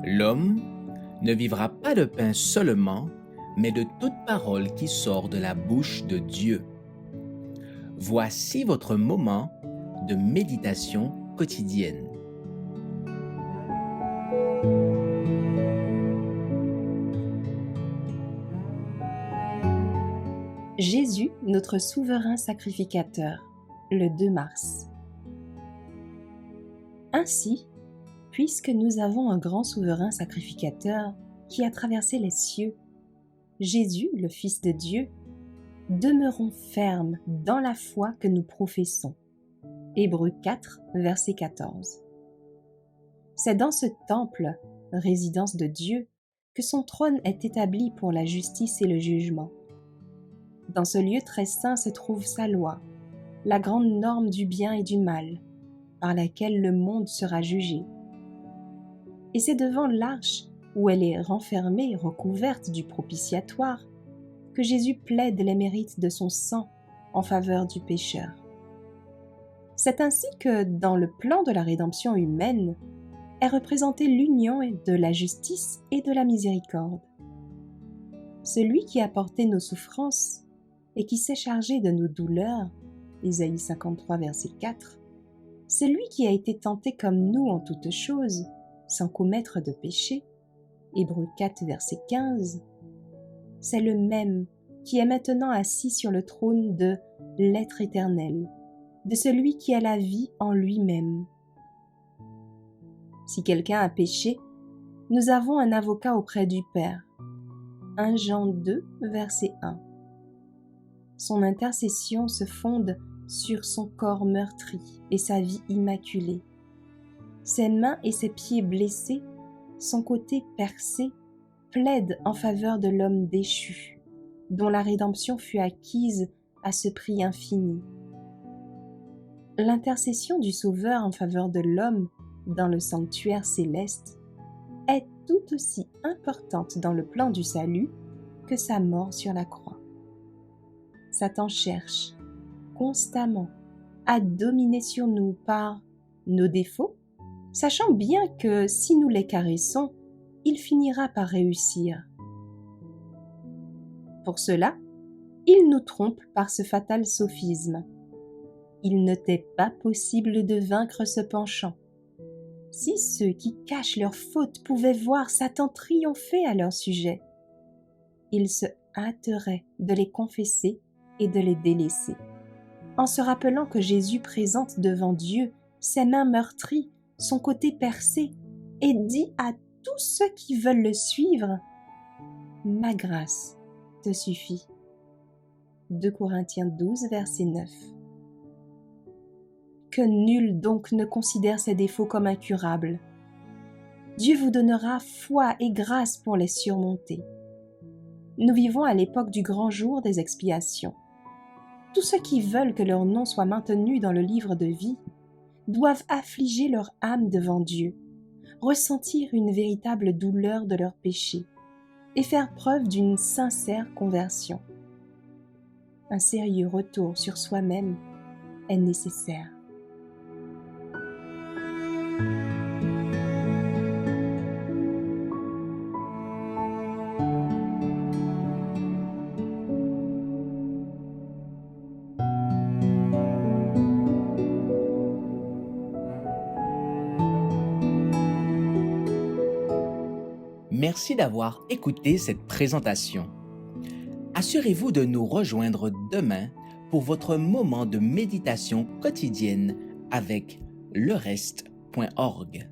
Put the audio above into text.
L'homme ne vivra pas de pain seulement, mais de toute parole qui sort de la bouche de Dieu. Voici votre moment de méditation quotidienne. Jésus, notre souverain sacrificateur, le 2 mars. Ainsi, puisque nous avons un grand souverain sacrificateur qui a traversé les cieux, Jésus, le Fils de Dieu, demeurons fermes dans la foi que nous professons. Hébreux 4, verset 14. C'est dans ce temple, résidence de Dieu, que son trône est établi pour la justice et le jugement. Dans ce lieu très saint se trouve sa loi, la grande norme du bien et du mal, par laquelle le monde sera jugé. Et c'est devant l'arche, où elle est renfermée, recouverte du propitiatoire, que Jésus plaide les mérites de son sang en faveur du pécheur. C'est ainsi que, dans le plan de la rédemption humaine, est représentée l'union de la justice et de la miséricorde. Celui qui a porté nos souffrances et qui s'est chargé de nos douleurs, Ésaïe 53, verset 4, c'est lui qui a été tenté comme nous en toutes choses, sans commettre de péché, Hébreux 4, verset 15, c'est le même qui est maintenant assis sur le trône de l'être éternel, de celui qui a la vie en lui-même. Si quelqu'un a péché, nous avons un avocat auprès du Père. 1 Jean 2, verset 1. Son intercession se fonde sur son corps meurtri et sa vie immaculée. Ses mains et ses pieds blessés, son côté percé, plaident en faveur de l'homme déchu, dont la rédemption fut acquise à ce prix infini. L'intercession du Sauveur en faveur de l'homme dans le sanctuaire céleste est tout aussi importante dans le plan du salut que sa mort sur la croix. Satan cherche constamment à dominer sur nous par nos défauts, sachant bien que si nous les caressons, il finira par réussir. Pour cela, il nous trompe par ce fatal sophisme. Il ne t'est pas possible de vaincre ce penchant. Si ceux qui cachent leurs fautes pouvaient voir Satan triompher à leur sujet, ils se hâteraient de les confesser et de les délaisser, en se rappelant que Jésus présente devant Dieu ses mains meurtries, son côté percé, et dit à tous ceux qui veulent le suivre, « Ma grâce te suffit ». 2 Corinthiens 12, verset 9. Que nul donc ne considère ses défauts comme incurables. Dieu vous donnera foi et grâce pour les surmonter. Nous vivons à l'époque du grand jour des expiations. Tous ceux qui veulent que leur nom soit maintenu dans le livre de vie doivent affliger leur âme devant Dieu, ressentir une véritable douleur de leurs péchés et faire preuve d'une sincère conversion. Un sérieux retour sur soi-même est nécessaire. Merci d'avoir écouté cette présentation. Assurez-vous de nous rejoindre demain pour votre moment de méditation quotidienne avec lereste.org.